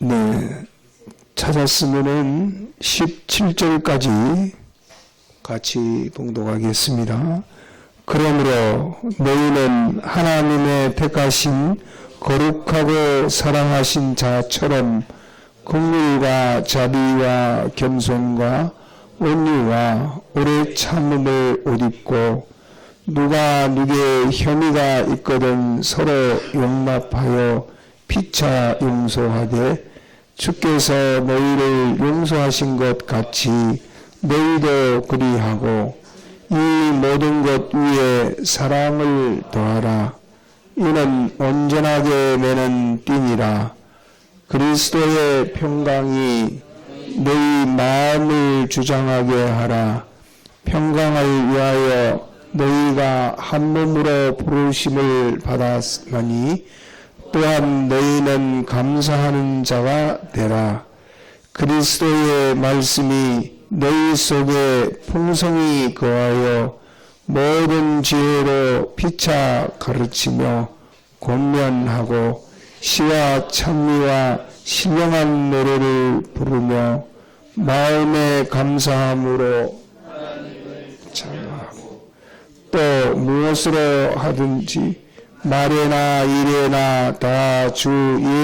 네, 찾았으면은 17절까지 같이 봉독하겠습니다. 그러므로 너희는 하나님의 택하신 거룩하고 사랑하신 자처럼 긍휼과 자비와 겸손과 온유와 오래 참음을 옷 입고 누가 누구의 혐의가 있거든 서로 용납하여 피차 용서하되 주께서 너희를 용서하신 것 같이 너희도 그리하고 이 모든 것 위에 사랑을 더하라. 이는 온전하게 매는 띠니라. 그리스도의 평강이 너희 마음을 주장하게 하라. 평강을 위하여 너희가 한 몸으로 부르심을 받았으니 또한 너희는 감사하는 자가 되라. 그리스도의 말씀이 너희 속에 풍성히 거하여 모든 지혜로 피차 가르치며 권면하고 시와 찬미와 신령한 노래를 부르며 마음의 감사함으로 찬양하고 또 무엇으로 하든지 말에나 일에나 다 주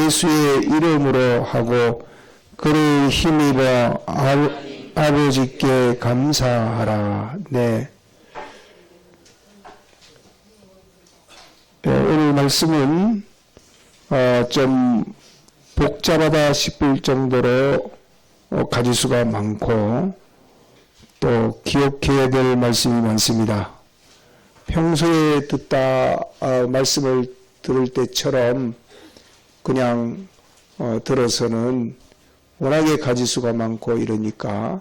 예수의 이름으로 하고 그를 힘입어 아버지께 감사하라. 네. 오늘 말씀은 좀 복잡하다 싶을 정도로 가지수가 많고 또 기억해야 될 말씀이 많습니다. 평소에 말씀을 들을 때처럼 그냥 들어서는 워낙에 가지수가 많고 이러니까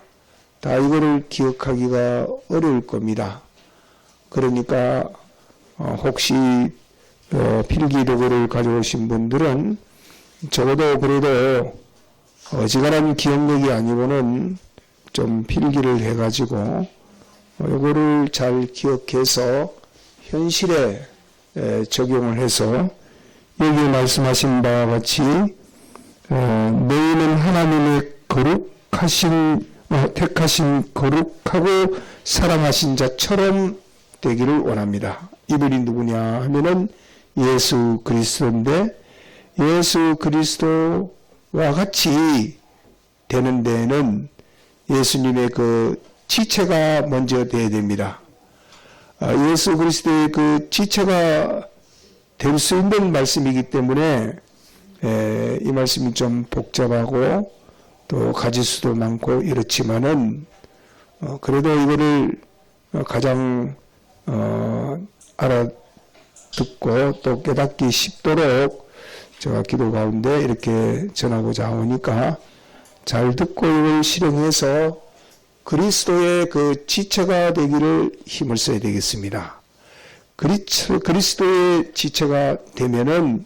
다 이거를 기억하기가 어려울 겁니다. 그러니까 혹시 필기도구를 가져오신 분들은 적어도 그래도 어지간한 기억력이 아니고는 좀 필기를 해가지고 이거를 잘 기억해서 현실에 적용을 해서 여기 말씀하신 바와 같이 너희는 하나님의 택하신 거룩하고 사랑하신 자처럼 되기를 원합니다. 이분이 누구냐 하면은 예수 그리스도인데 예수 그리스도와 같이 되는 데에는 예수님의 그 지체가 먼저 되어야 됩니다. 예수 그리스도의 그 지체가 될 수 있는 말씀이기 때문에 이 말씀이 좀 복잡하고 또 가지수도 많고 이렇지만은 그래도 이거를 가장 알아듣고 또 깨닫기 쉽도록 제가 기도 가운데 이렇게 전하고자 하니까 잘 듣고 이걸 실행해서 그리스도의 그 지체가 되기를 힘을 써야 되겠습니다. 그리스도의 지체가 되면은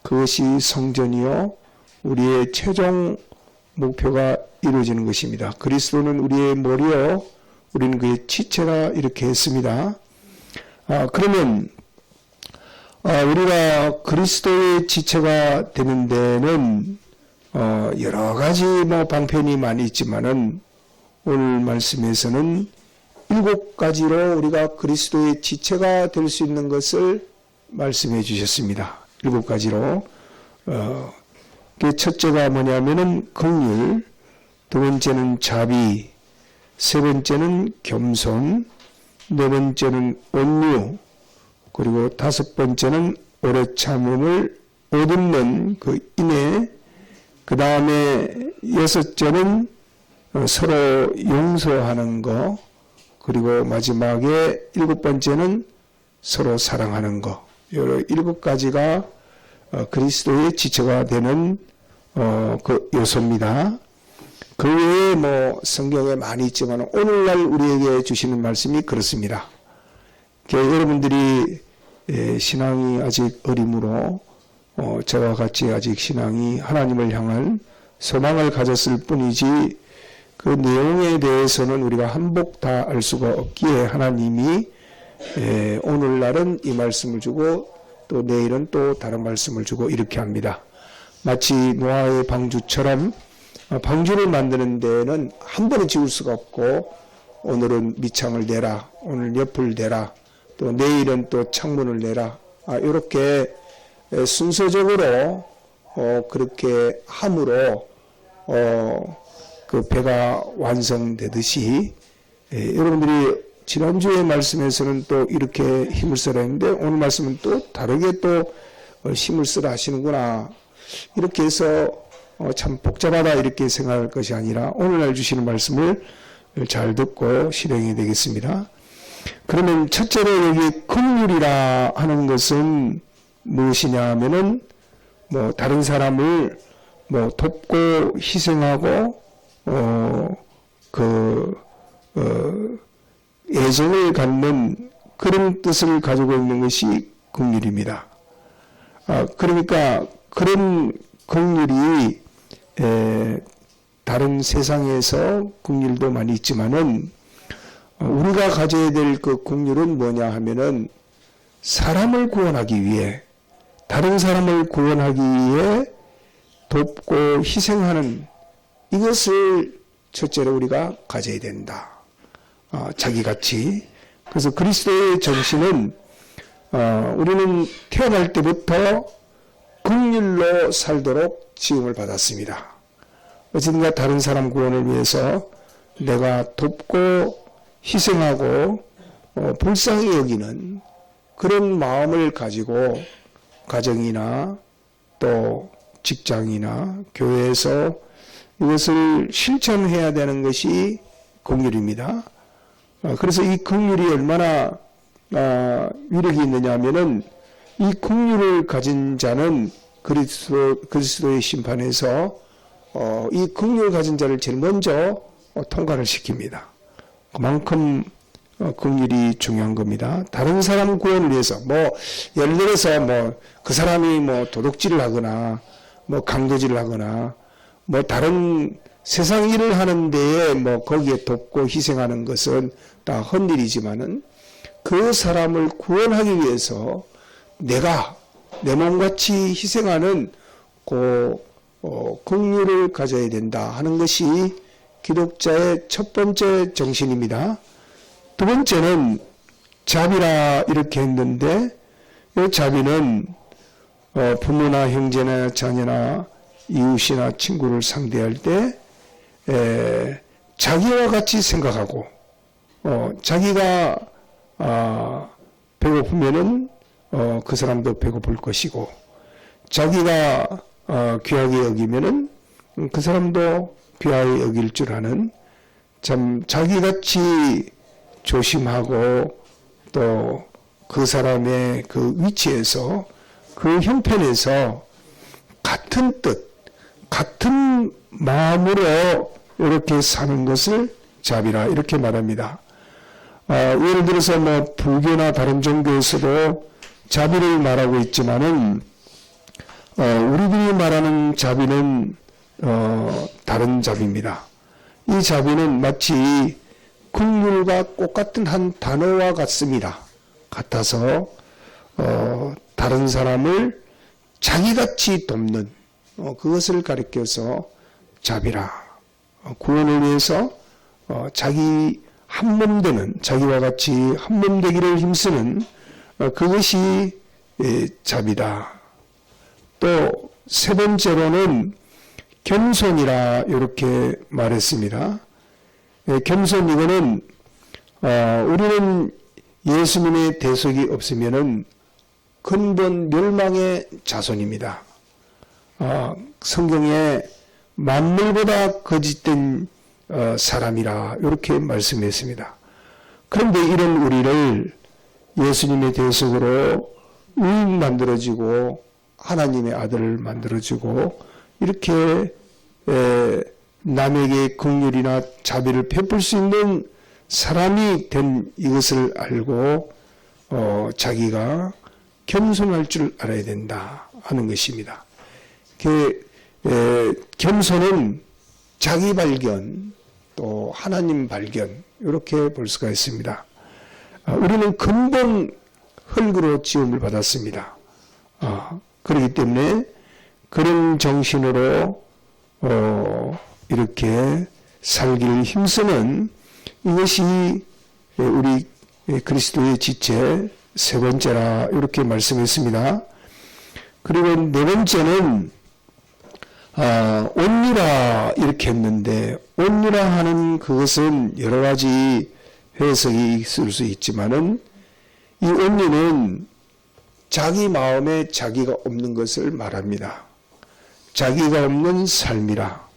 그것이 성전이요 우리의 최종 목표가 이루어지는 것입니다. 그리스도는 우리의 머리요 우리는 그의 지체라 이렇게 했습니다. 그러면 우리가 그리스도의 지체가 되는 데는 여러 가지 방편이 많이 있지만은 오늘 말씀에서는 7가지로 우리가 그리스도의 지체가 될 수 있는 것을 말씀해 주셨습니다. 7가지로 첫째가 뭐냐면은 긍휼, 두 번째는 자비, 세 번째는 겸손, 네 번째는 온유, 그리고 다섯 번째는 오래 참음을 옷 입는 그 인애, 그 다음에 여섯째는 서로 용서하는 거, 그리고 마지막에 7번째는 서로 사랑하는 거. 여러 7가지가 그리스도의 지체가 되는 그 요소입니다. 그 외에 성경에 많이 있지만 오늘날 우리에게 주시는 말씀이 그렇습니다. 여러분들이 신앙이 아직 어리므로 저와 같이 아직 신앙이 하나님을 향한 소망을 가졌을 뿐이지 그 내용에 대해서는 우리가 한복 다 알 수가 없기에 하나님이 오늘날은 이 말씀을 주고 또 내일은 또 다른 말씀을 주고 이렇게 합니다. 마치 노아의 방주처럼 방주를 만드는 데는 한 번에 지을 수가 없고 오늘은 밑창을 내라, 오늘 옆을 내라, 또 내일은 또 창문을 내라, 이렇게 순서적으로 그렇게 함으로 그 배가 완성되듯이 여러분들이 지난주의 말씀에서는 또 이렇게 힘을 쓰라 했는데 오늘 말씀은 또 다르게 또 힘을 쓰라 하시는구나. 이렇게 해서 참 복잡하다 이렇게 생각할 것이 아니라 오늘날 주시는 말씀을 잘 듣고 실행이 되겠습니다. 그러면 첫째로 여기 긍휼이라 하는 것은 무엇이냐 하면은 뭐 다른 사람을 뭐 돕고 희생하고 애정을 갖는 그런 뜻을 가지고 있는 것이 긍휼입니다. 그러니까 그런 긍휼이 다른 세상에서 긍휼도 많이 있지만은 우리가 가져야 될 그 긍휼은 뭐냐 하면은 사람을 구원하기 위해, 다른 사람을 구원하기 위해 돕고 희생하는 이것을 첫째로 우리가 가져야 된다. 자기같이. 그래서 그리스도의 정신은 우리는 태어날 때부터 긍휼로 살도록 지음을 받았습니다. 어쨌든가 다른 사람 구원을 위해서 내가 돕고 희생하고 불쌍히 여기는 그런 마음을 가지고 가정이나 또 직장이나 교회에서 이것을 실천해야 되는 것이 긍휼입니다. 그래서 이 긍휼이 얼마나 위력이 있느냐 하면은 이 긍휼을 가진 자는 그리스도의 심판에서 이 긍휼을 가진 자를 제일 먼저 통과를 시킵니다. 그만큼 긍휼이 중요한 겁니다. 다른 사람 구원을 위해서 예를 들어서 그 사람이 도둑질을 하거나 강도질을 하거나 다른 세상 일을 하는 데에 거기에 돕고 희생하는 것은 다 헛일이지만은 그 사람을 구원하기 위해서 내가 내 몸같이 희생하는 긍휼을 가져야 된다 하는 것이 기독자의 첫 번째 정신입니다. 두 번째는 자비라 이렇게 했는데 이 자비는 부모나 형제나 자녀나 이웃이나 친구를 상대할 때 자기와 같이 생각하고 자기가 배고프면은 그 사람도 배고플 것이고 자기가 귀하게 여기면은 그 사람도 귀하게 여길 줄 아는 참 자기같이 조심하고 또 그 사람의 그 위치에서 그 형편에서 같은 뜻, 같은 마음으로 이렇게 사는 것을 자비라 이렇게 말합니다. 예를 들어서 불교나 다른 종교에서도 자비를 말하고 있지만은 우리들이 말하는 자비는 다른 자비입니다. 이 자비는 마치 긍휼과 똑같은 한 단어와 같습니다. 같아서 다른 사람을 자기같이 돕는 그것을 가리켜서 자비라. 구원을 위해서 자기 한몸 되는, 자기와 같이 한몸 되기를 힘쓰는 그것이 자비다. 또 세 번째로는 겸손이라 이렇게 말했습니다. 겸손 이거는 우리는 예수님의 대속이 없으면은 근본 멸망의 자손입니다. 성경에 만물보다 거짓된 사람이라 이렇게 말씀했습니다. 그런데 이런 우리를 예수님의 대속으로 의인 만들어지고 하나님의 아들을 만들어지고 이렇게 남에게 긍휼이나 자비를 베풀 수 있는 사람이 된 이것을 알고 자기가 겸손할 줄 알아야 된다 하는 것입니다. 겸손은 자기 발견 또 하나님 발견 이렇게 볼 수가 있습니다. 우리는 근본 흙으로 지음을 받았습니다. 그렇기 때문에 그런 정신으로 이렇게 살기를 힘쓰는 이것이 우리 그리스도의 지체 세 번째라 이렇게 말씀했습니다. 그리고 네 번째는 온유라 이렇게 했는데, 온유라 하는 그것은 여러 가지 해석이 있을 수 있지만은 이 온유는 자기 마음에 자기가 없는 것을 말합니다. 자기가 없는 삶이라.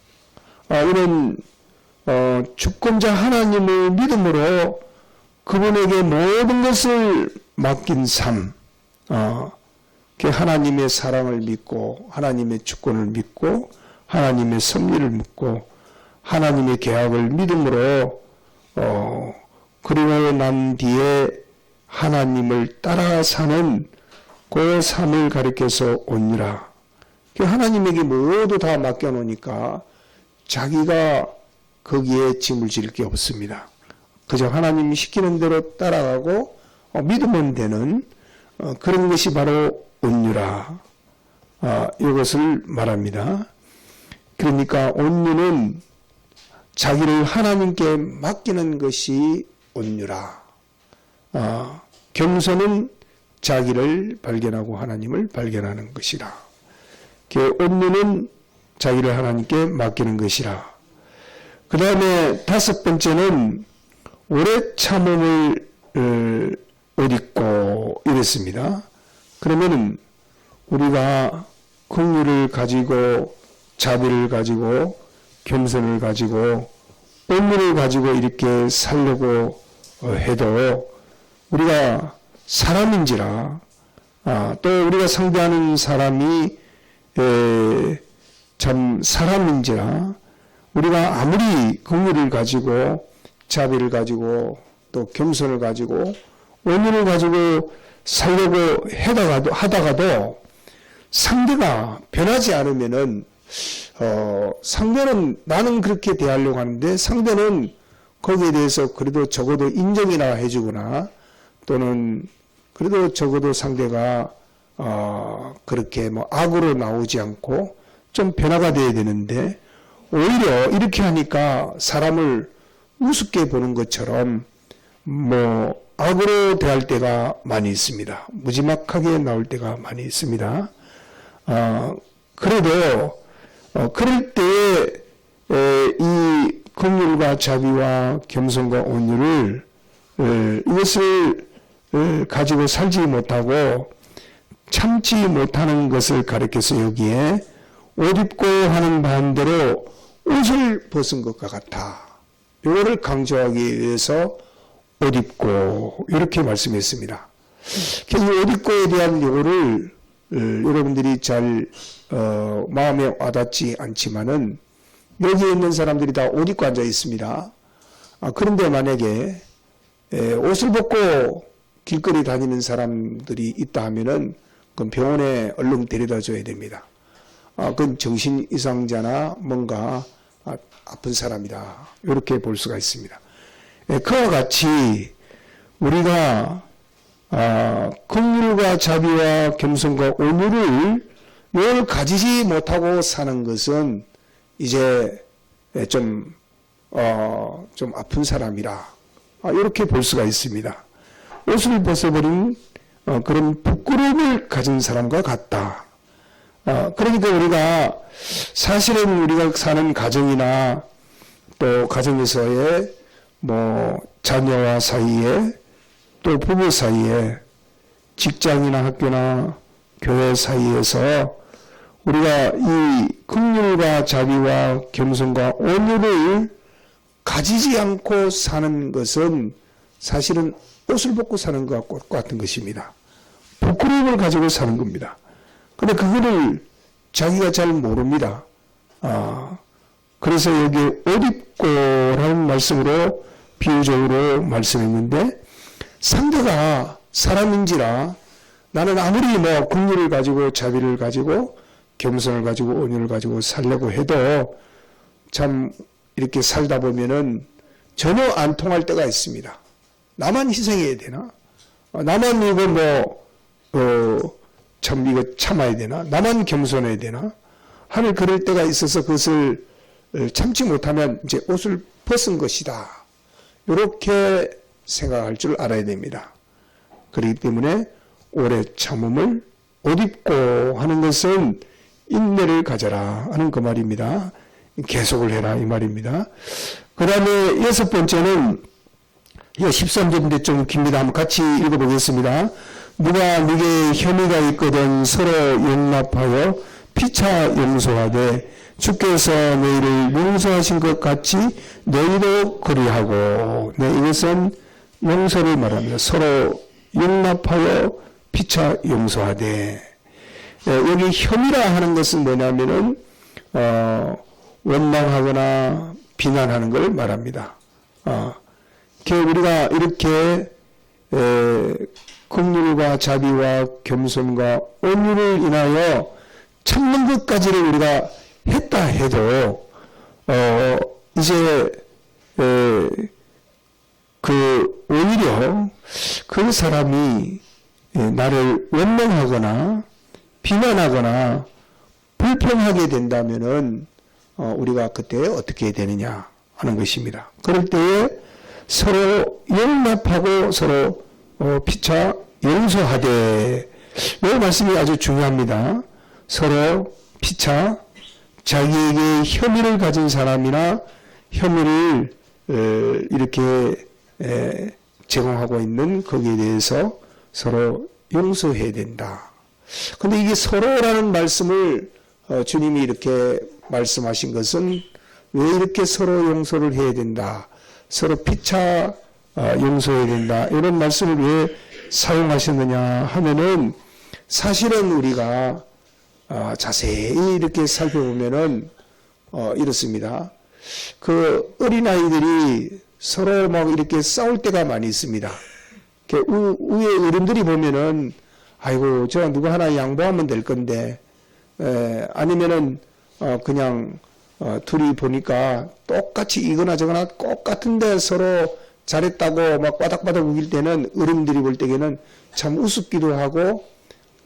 이런 주권자 하나님을 믿음으로 그분에게 모든 것을 맡긴 삶, 하나님의 사랑을 믿고 하나님의 주권을 믿고 하나님의 섭리를 믿고 하나님의 계약을 믿음으로 그리고 난 뒤에 하나님을 따라 사는 그 삶을 가리켜서 온유라. 하나님에게 모두 다 맡겨놓으니까 자기가 거기에 짐을 질 게 없습니다. 그저 하나님이 시키는 대로 따라가고 믿으면 되는 그런 것이 바로 온유라. 이것을 말합니다. 그러니까 온유는 자기를 하나님께 맡기는 것이 온유라. 겸손은 자기를 발견하고 하나님을 발견하는 것이라. 온유는 자기를 하나님께 맡기는 것이라. 그 다음에 다섯 번째는 오래 참음을 옷 입고 이랬습니다. 그러면은 우리가 긍휼을 가지고 자비를 가지고 겸손을 가지고 온유를 가지고 이렇게 살려고 해도 우리가 사람인지라 또 우리가 상대하는 사람이 참 사람인지라 우리가 아무리 긍휼을 가지고 자비를 가지고 또 겸손을 가지고 온유를 가지고 살려고 하다가도 상대가 변하지 않으면은 상대는 나는 그렇게 대하려고 하는데 상대는 거기에 대해서 그래도 적어도 인정이나 해주거나 또는 그래도 적어도 상대가 그렇게 뭐 악으로 나오지 않고 좀 변화가 돼야 되는데 오히려 이렇게 하니까 사람을 우습게 보는 것처럼 뭐 악으로 대할 때가 많이 있습니다. 무지막하게 나올 때가 많이 있습니다. 그래도 그럴 때에 이 긍휼과 자비와 겸손과 온유를 이것을 가지고 살지 못하고 참지 못하는 것을 가리켜서 여기에 옷 입고 하는 반대로 옷을 벗은 것과 같아. 이거를 강조하기 위해서 옷 입고 이렇게 말씀했습니다. 이 옷 입고에 대한 요거를 여러분들이 잘 마음에 와닿지 않지만은 여기에 있는 사람들이 다 옷 입고 앉아 있습니다. 그런데 만약에 옷을 벗고 길거리 다니는 사람들이 있다 하면은 그건 병원에 얼른 데려다 줘야 됩니다. 그건 정신 이상자나 뭔가 아픈 사람이다. 이렇게 볼 수가 있습니다. 그와 같이 우리가 긍휼과 자비와 겸손과 온유를 늘 가지지 못하고 사는 것은 이제 좀 아픈 사람이라 이렇게 볼 수가 있습니다. 옷을 벗어버린 그런 부끄러움을 가진 사람과 같다. 그러니까 우리가 사실은 우리가 사는 가정이나 또 가정에서의 뭐 자녀와 사이에 또 부부 사이에 직장이나 학교나 교회 사이에서 우리가 이 긍휼과 자비와 겸손과 온유를 가지지 않고 사는 것은 사실은 옷을 벗고 사는 것과 같은 것입니다. 부끄러움을 가지고 사는 겁니다. 그런데 그거를 자기가 잘 모릅니다. 그래서 여기 옷 입고라는 말씀으로 비유적으로 말씀했는데 상대가 사람인지라 나는 아무리 뭐 긍휼을 가지고 자비를 가지고 겸손을 가지고 온유를 가지고 살려고 해도 참 이렇게 살다 보면은 전혀 안 통할 때가 있습니다. 나만 희생해야 되나? 나만 이거 참 이거 참아야 되나? 나만 겸손해야 되나? 하늘 그럴 때가 있어서 그것을 참지 못하면 이제 옷을 벗은 것이다. 이렇게 생각할 줄 알아야 됩니다. 그렇기 때문에 오래 참음을 옷 입고 하는 것은 인내를 가져라 하는 그 말입니다. 계속을 해라 이 말입니다. 그 다음에 여섯 번째는 13절인데 좀 깁니다. 한번 같이 읽어보겠습니다. 누가 네게 혐의가 있거든 서로 용납하여 피차 용서하되 주께서 너희를 용서하신 것 같이 너희도 그리하고. 네, 이것은 용서를 말합니다. 서로 용납하여 피차 용서하되. 여기 혐의라 하는 것은 뭐냐면은 원망하거나 비난하는 걸 말합니다. 우리가 이렇게 긍휼과 자비와 겸손과 온유를 인하여 참는 것까지를 우리가 했다 해도 이제 오히려 그 사람이 나를 원망하거나 비난하거나 불평하게 된다면은 우리가 그때 어떻게 해야 되느냐 하는 것입니다. 그럴 때에 서로 용납하고 서로 피차 용서하되. 이 말씀이 아주 중요합니다. 서로 피차 자기에게 혐의를 가진 사람이나 혐의를 이렇게 제공하고 있는 거기에 대해서 서로 용서해야 된다. 근데 이게 서로라는 말씀을 주님이 이렇게 말씀하신 것은 왜 이렇게 서로 용서를 해야 된다, 서로 피차 용서해야 된다, 이런 말씀을 왜 사용하셨느냐 하면은 사실은 우리가 자세히 이렇게 살펴보면은 이렇습니다. 그 어린아이들이 서로 막 이렇게 싸울 때가 많이 있습니다. 위에 어른들이 보면은 아이고 저 누구 하나 양보하면 될 건데, 아니면은 그냥 둘이 보니까 똑같이 이거나 저거나 똑같은데 서로 잘했다고 막 바닥바닥 우길 때는 어른들이 볼 때에는 참 우습기도 하고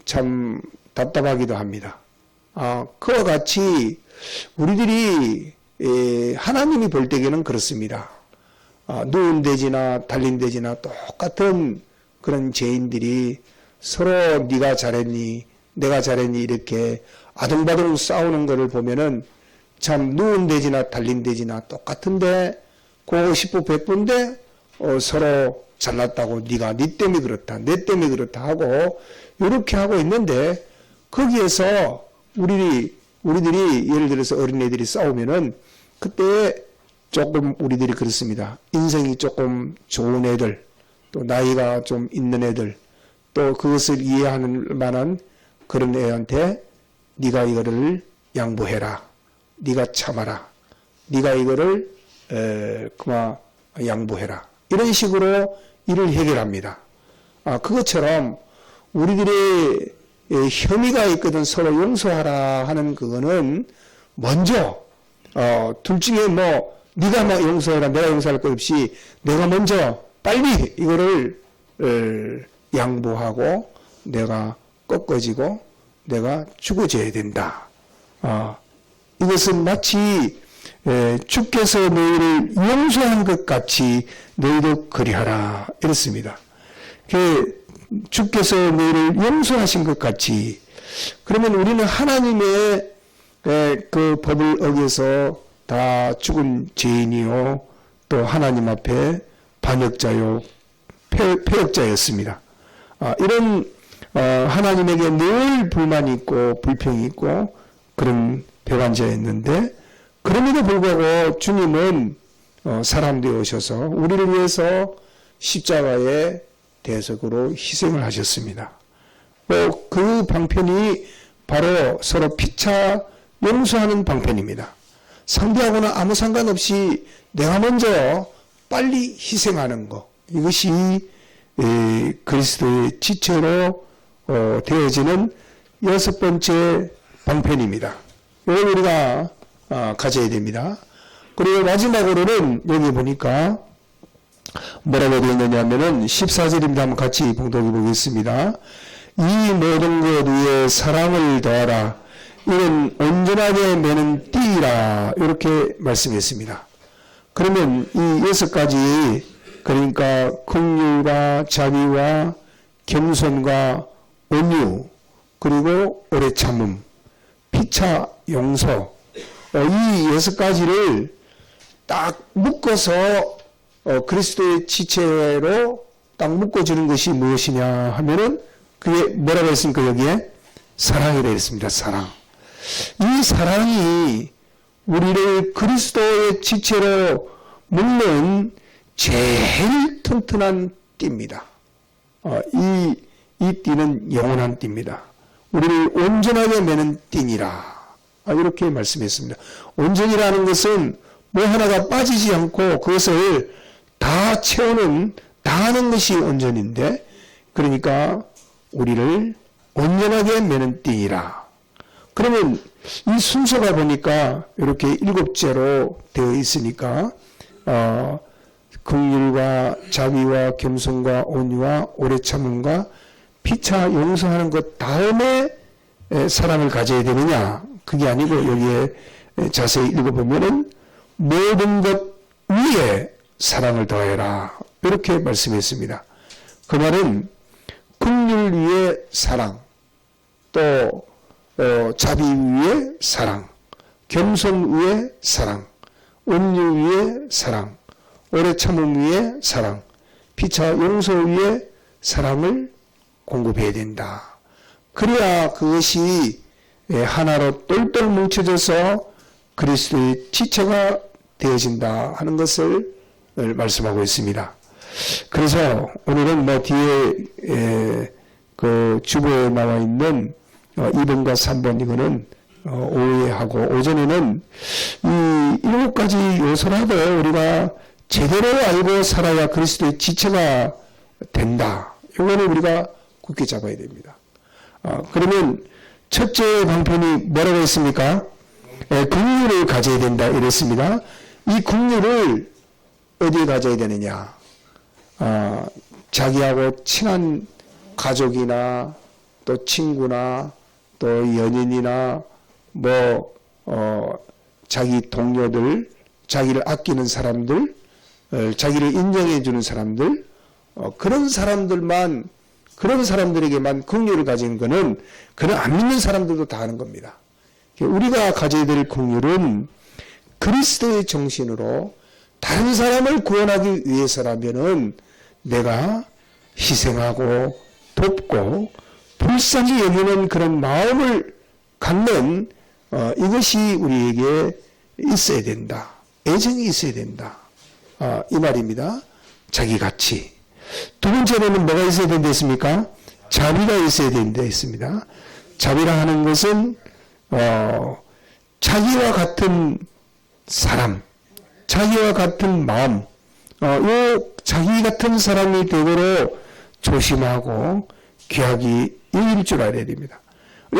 참 답답하기도 합니다. 그와 같이 우리들이 하나님이 볼 때에는 그렇습니다. 누운 돼지나 달린 돼지나 똑같은 그런 죄인들이 서로 네가 잘했니 내가 잘했니 이렇게 아등바등 싸우는 것을 보면은 참 누운 돼지나 달린 돼지나 똑같은데 그 50부 100부인데 서로 잘났다고 네가 네 때문에 그렇다 내 때문에 그렇다 하고 이렇게 하고 있는데, 거기에서 우리들이 예를 들어서 어린애들이 싸우면은 그때 조금 우리들이 그렇습니다. 인생이 조금 좋은 애들, 또 나이가 좀 있는 애들, 또 그것을 이해하는 만한 그런 애한테 네가 이거를 양보해라, 네가 참아라, 네가 이거를 그만 양보해라, 이런 식으로 일을 해결합니다. 그것처럼 우리들의 혐의가 있거든 서로 용서하라 하는 그거는 먼저 둘 중에 뭐 네가 뭐 용서해라 내가 용서할 것 없이 내가 먼저 빨리 이거를 양보하고 내가 꺾어지고 내가 죽어져야 된다. 이것은 마치 주께서 너희를 용서한 것 같이 너희도 그리하라 이렇습니다. 주께서 너희를 용서하신 것 같이. 그러면 우리는 하나님의 그 법을 어겨서 다 죽은 죄인이요 또 하나님 앞에 반역자요 패역자였습니다. 이런 하나님에게 늘 불만이 있고 불평이 있고 그런 배반자였는데, 그럼에도 불구하고 주님은 사람 되어 오셔서 우리를 위해서 십자가에 대속으로 희생을 하셨습니다. 그 방편이 바로 서로 피차 용서하는 방편입니다. 상대하고는 아무 상관없이 내가 먼저 빨리 희생하는 것, 이것이 그리스도의 지체로 되어지는 여섯 번째 방편입니다. 이걸 우리가 가져야 됩니다. 그리고 마지막으로는 여기 보니까 뭐라고 되어 있느냐 하면은 14절입니다. 한번 같이 봉독해 보겠습니다. 이 모든 것 위에 사랑을 더하라. 이는 온전하게 매는 띠라. 이렇게 말씀했습니다. 그러면 이 6가지, 그러니까 긍휼과 자비와 겸손과 온유, 그리고 오래 참음, 피차 용서, 이 6가지를 딱 묶어서 그리스도의 지체로 딱 묶어주는 것이 무엇이냐 하면은 그게 뭐라고 했습니까? 여기에 사랑이라고 했습니다. 사랑. 이 사랑이 우리를 그리스도의 지체로 묶는 제일 튼튼한 띠입니다. 이 띠는 영원한 띠입니다. 우리를 온전하게 매는 띠니라. 이렇게 말씀했습니다. 온전이라는 것은 뭐 하나가 빠지지 않고 그것을 다 채우는, 다 하는 것이 온전인데, 그러니까 우리를 온전하게 매는 띠니라. 그러면 이 순서가 보니까 이렇게 7제로 되어 있으니까 긍휼과 자비와 겸손과 온유와 오래 참음과 피차 용서하는 것 다음에 사랑을 가져야 되느냐? 그게 아니고 여기에 자세히 읽어보면은 모든 것 위에 사랑을 더해라. 이렇게 말씀했습니다. 그 말은 긍휼 위에 사랑, 또 자비 위에 사랑, 겸손 위에 사랑, 온유 위에 사랑, 오래 참음 위에 사랑, 피차 용서 위에 사랑을 공급해야 된다. 그래야 그것이 하나로 똘똘 뭉쳐져서 그리스도의 지체가 되어진다 하는 것을 말씀하고 있습니다. 그래서 오늘은 뭐 뒤에 그 주보에 나와 있는 2번과 3번 이거는 오해하고, 오전에는 이 7가지 요소라도 우리가 제대로 알고 살아야 그리스도의 지체가 된다. 이거는 우리가 굳게 잡아야 됩니다. 그러면 첫째 방편이 뭐라고 했습니까? 긍휼을 가져야 된다 이랬습니다. 이 긍휼을 어디에 가져야 되느냐? 자기하고 친한 가족이나 또 친구나 또 연인이나 자기 동료들, 자기를 아끼는 사람들, 자기를 인정해 주는 사람들, 그런 사람들에게만 긍휼을 가진 것은 그런 안 믿는 사람들도 다 하는 겁니다. 우리가 가져야 될 긍휼은 그리스도의 정신으로 다른 사람을 구원하기 위해서라면은 내가 희생하고 돕고 불쌍히 여기는 그런 마음을 갖는 이것이 우리에게 있어야 된다. 애정이 있어야 된다. 이 말입니다. 자기같이. 두 번째로는 뭐가 있어야 된다 했습니까? 자비가 있어야 된다 했습니다. 자비라 하는 것은 자기와 같은 사람, 자기와 같은 마음, 자기 같은 사람이 되도록 조심하고 귀하게 여길 줄 알아야 됩니다.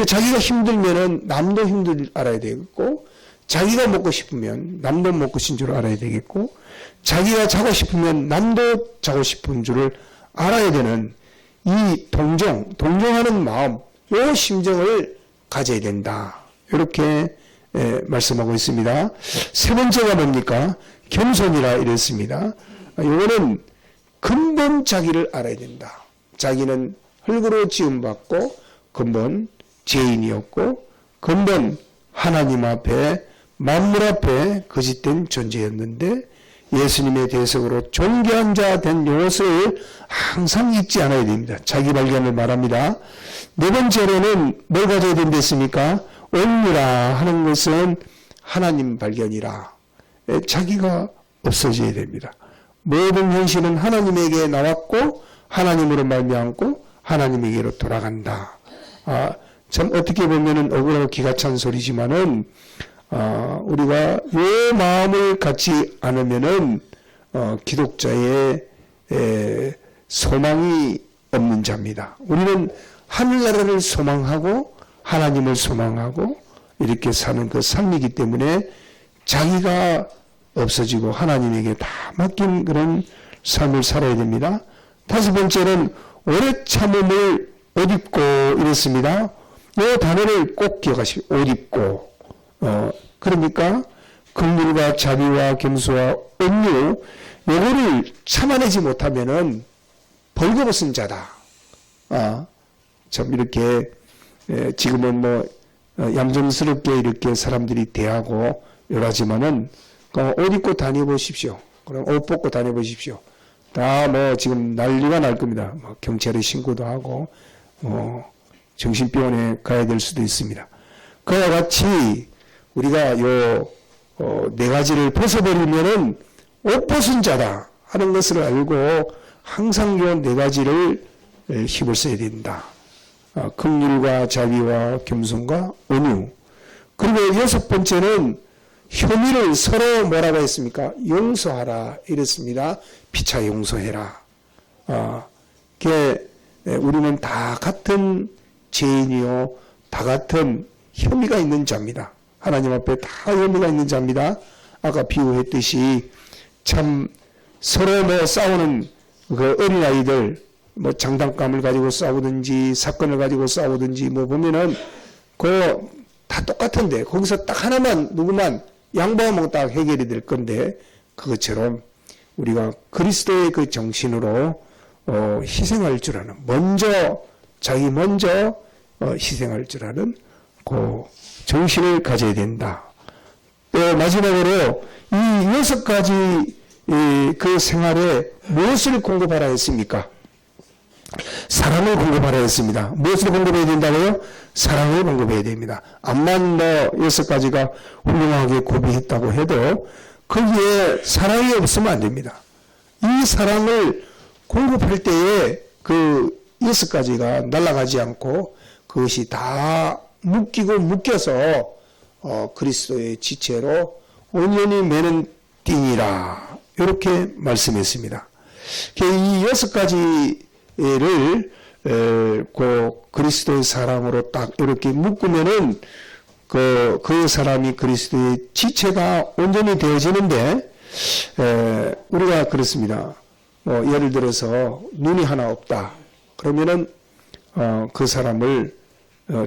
자기가 힘들면은 남도 힘들 알아야 되겠고, 자기가 먹고 싶으면 남도 먹고 싶은 줄 알아야 되겠고, 자기가 자고 싶으면 남도 자고 싶은 줄을 알아야 되는 이 동정하는 마음, 이 심정을 가져야 된다. 이렇게 말씀하고 있습니다. 세 번째가 뭡니까? 겸손이라 이랬습니다. 이거는 근본 자기를 알아야 된다. 자기는 흙으로 지음받고 근본 죄인이었고 근본 하나님 앞에 만물 앞에 거짓된 존재였는데 예수님의 대속으로 존귀한 자 된 이것을 항상 잊지 않아야 됩니다. 자기 발견을 말합니다. 네 번째로는 뭘 가져야 된다 했습니까? 온유라 하는 것은 하나님 발견이라. 자기가 없어져야 됩니다. 모든 현실은 하나님에게 나왔고 하나님으로 말미암고 하나님에게로 돌아간다. 참 어떻게 보면은 억울하고 기가 찬 소리지만은 우리가 이 마음을 갖지 않으면은 기독자의 소망이 없는 자입니다. 우리는 하늘나라를 소망하고 하나님을 소망하고 이렇게 사는 그 삶이기 때문에 자기가 없어지고 하나님에게 다 맡긴 그런 삶을 살아야 됩니다. 다섯 번째는 오래 참음을 옷 입고 이랬습니다. 이 단어를 꼭 기억하시오. 옷 입고. 그러니까 긍휼과 자비와 겸손과 온유, 요거를 참아내지 못하면은 벌거벗은 자다. 참 이렇게 지금은 뭐 얌전스럽게 이렇게 사람들이 대하고 이러지만은 옷 입고 다녀보십시오. 그럼 옷 벗고 다녀보십시오. 다 뭐 지금 난리가 날 겁니다. 뭐 경찰에 신고도 하고 정신병원에 가야 될 수도 있습니다. 그와 같이 우리가 네 가지를 벗어버리면은 옷 벗은 자다 하는 것을 알고 항상 요 네 가지를 힘을 써야 된다. 긍휼과 자비와 겸손과 온유. 그리고 여섯 번째는 혐의를 서로 뭐라고 했습니까? 용서하라 이랬습니다. 피차 용서해라. 우리는 다 같은 죄인이요, 다 같은 혐의가 있는 자입니다. 하나님 앞에 다 혐의가 있는 자입니다. 아까 비유했듯이 참 서로 뭐 싸우는 그 어린아이들 뭐 장난감을 가지고 싸우든지 사건을 가지고 싸우든지 뭐 보면은 다 똑같은데 거기서 딱 하나만 누구만 양보하면 딱 해결이 될 건데 그것처럼 우리가 그리스도의 그 정신으로 희생할 줄 아는 자기 먼저 희생할 줄 아는 그 정신을 가져야 된다. 또 마지막으로 이 여섯 가지 그 생활에 무엇을 공급하라 했습니까? 사랑을 공급하라 했습니다. 무엇을 공급해야 된다고요? 사랑을 공급해야 됩니다. 암만 여섯 가지가 훌륭하게 구비했다고 해도 거기에 사랑이 없으면 안 됩니다. 이 사랑을 공급할 때에 그 여섯 가지가 날아가지 않고 그것이 다 묶여서 그리스도의 지체로 온전히 매는 띠니라 이렇게 말씀했습니다. 이 여섯 가지를 그리스도의 사랑으로 딱 이렇게 묶으면은 그 사람이 그리스도의 지체가 온전히 되어지는데 우리가 그렇습니다. 예를 들어서 눈이 하나 없다. 그러면은 그 사람을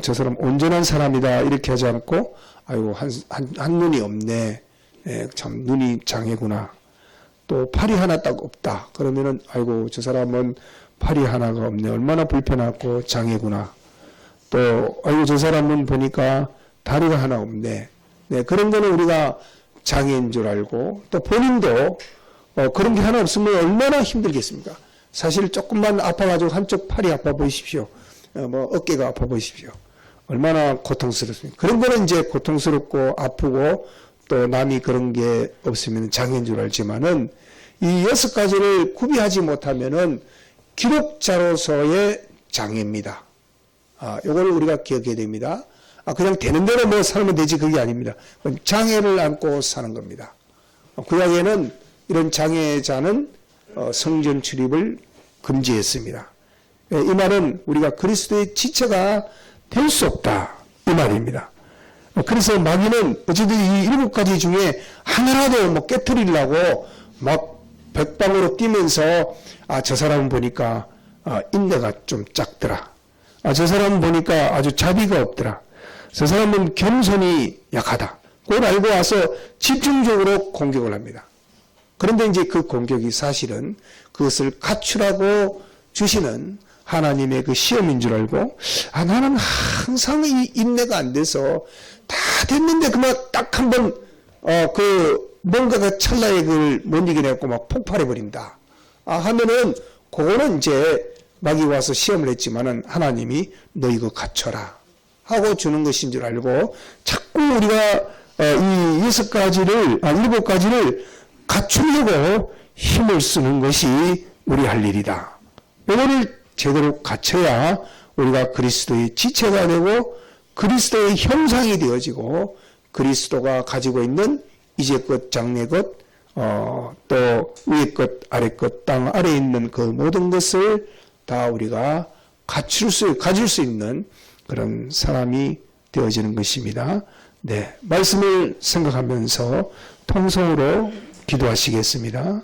저 사람 온전한 사람이다 이렇게 하지 않고 아이고 한 눈이 없네. 참 눈이 장애구나. 또 팔이 하나 딱 없다. 그러면은 아이고 저 사람은 팔이 하나가 없네. 얼마나 불편하고 장애구나. 또 아이고 저 사람은 보니까 다리가 하나 없네. 네, 그런 거는 우리가 장애인 줄 알고 또 본인도 그런 게 하나 없으면 얼마나 힘들겠습니까? 사실 조금만 아파가지고 한쪽 팔이 아파 보이십시오. 어깨가 아파 보이십시오. 얼마나 고통스럽습니까? 그런 거는 이제 고통스럽고 아프고 또 남이 그런 게 없으면 장애인 줄 알지만은 이 여섯 가지를 구비하지 못하면은 기록자로서의 장애입니다. 이걸 우리가 기억해야 됩니다. 그냥 되는 대로 뭐 살면 되지 그게 아닙니다. 장애를 안고 사는 겁니다. 구약에는 이런 장애자는 성전 출입을 금지했습니다. 이 말은 우리가 그리스도의 지체가 될 수 없다 이 말입니다. 그래서 마귀는 어쨌든 이 일곱 가지 중에 하나라도 깨트리려고 막 백방으로 뛰면서 저 사람은 보니까 인내가 좀 작더라. 저 사람은 보니까 아주 자비가 없더라. 저 사람은 겸손이 약하다. 그걸 알고 와서 집중적으로 공격을 합니다. 그런데 이제 그 공격이 사실은 그것을 갖추라고 주시는 하나님의 그 시험인 줄 알고 나는 항상 이 인내가 안 돼서 다 됐는데 그만 딱 한번 뭔가가 찰나에 그걸 못 이겨내고 막 폭발해 버린다. 하면은 그거는 이제 마귀 와서 시험을 했지만은 하나님이 너 이거 갖춰라 하고 주는 것인 줄 알고 자꾸 우리가 이 일곱 가지를 갖추려고 힘을 쓰는 것이 우리 할 일이다. 이거를 제대로 갖춰야 우리가 그리스도의 지체가 되고 그리스도의 형상이 되어지고 그리스도가 가지고 있는 이제 것 장래 것 또 위에 것 아래 것 땅 아래에 있는 그 모든 것을 다 우리가 가질 수 있는 그런 사람이 되어지는 것입니다. 네, 말씀을 생각하면서 통성으로 기도하시겠습니다.